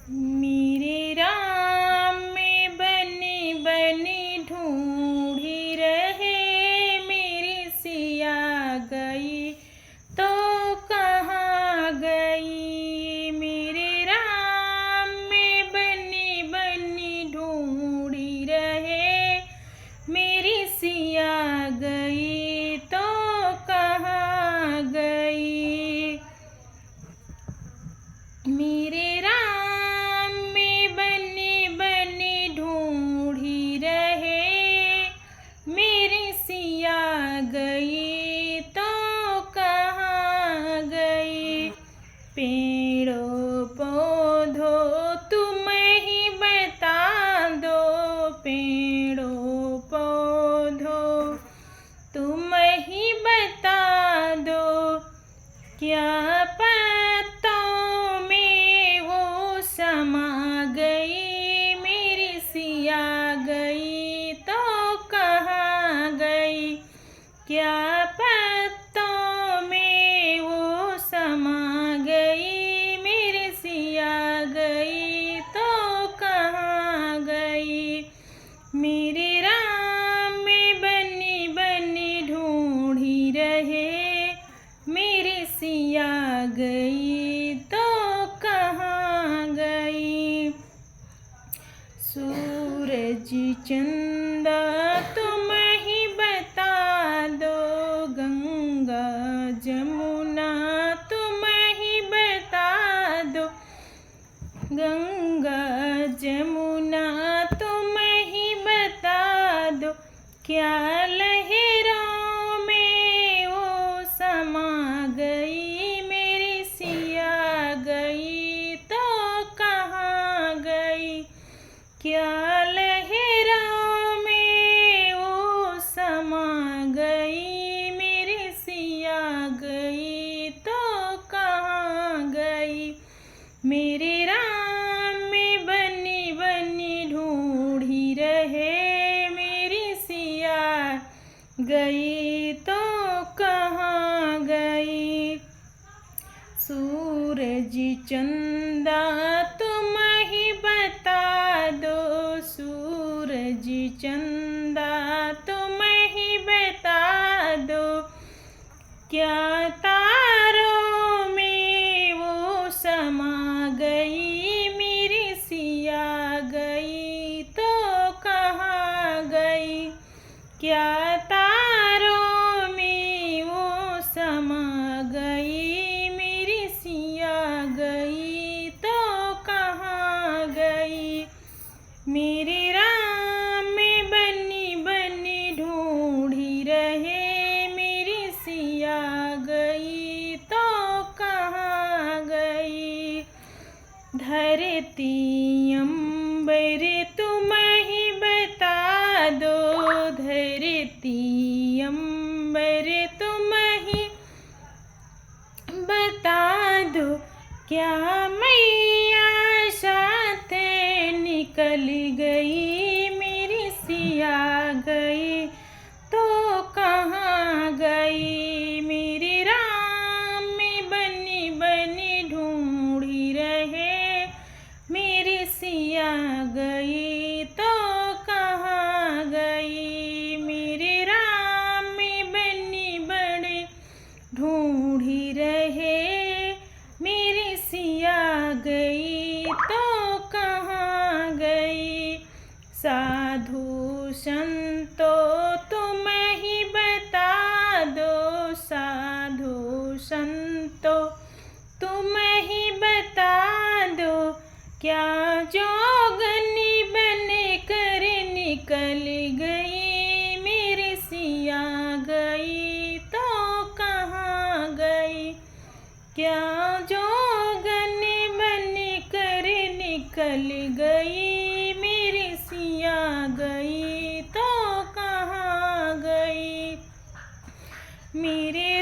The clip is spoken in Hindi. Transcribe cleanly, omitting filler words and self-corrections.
मेरे राम में बनी बनी ढूंढी रहे, मेरी सिया गई तो कहाँ गई। मेरे राम में बनी बनी ढूंढी रहे, मेरी सिया गई तो कहाँ गई। मेरे राम में बनी बनी ढूंढी रहे, मेरी सिया गई तो कहाँ गई। पेड़ों पौधों तुम ही बता दो, पेड़ों पौधों तुम ही बता दो, क्या पत्तों में वो समा गई। मेरी सिया गई तो कहाँ गई, क्या पत्तों में वो समा गई। मेरी सिया गई तो कहाँ गई। मेरे राम में बनी बनी ढूंढी रहे, मेरी सिया गई तो कहाँ गई। सूरज चंदा तुम ही बता दो, गंगा जमुना तुम ही बता दो, गंगा जमुना तुम ही बता दो, क्या लहरों में वो समा गई। मेरी सिया गई तो कहाँ गई, क्या लहरों में वो समा गई। मेरी सिया गई तो कहाँ गई। मेरे राम में बनी बनी ढूंढी रहे, मेरी सिया गई तो कहाँ गई। सूरज चंदा तुम ही बता दो, सूरज चंदा तुम ही बता दो, क्या तारों में वो समा गई। मेरी सिया गई तो कहाँ गई, क्या तारों में वो समा गई। मेरी सिया गई तो कहाँ गई। मेरे राम में बनी बनी ढूंढी रहे, मेरी सिया गई तो कहाँ गई। धरती अंबर तुम ही बता दो, धरती अंबर तुम ही बता दो, क्या मैया साथ निकल गई। मेरी सिया गई तो कहाँ गई। मेरे राम में बनी बनी ढूंढी रहे, मेरी सिया गई तो कहाँ गई। मेरे राम में बनी बड़ी ढूंढी रहे, मेरी सिया गई तो कहाँ गई। साधु संतों तुम ही बता दो, साधु संतों तुम ही बता दो, क्या जोगनी बन कर निकल गई। मेरी सिया गई तो कहाँ गई, क्या जोगनी बन कर निकल गई। मेरी सिया गई तो कहाँ गई। मेरे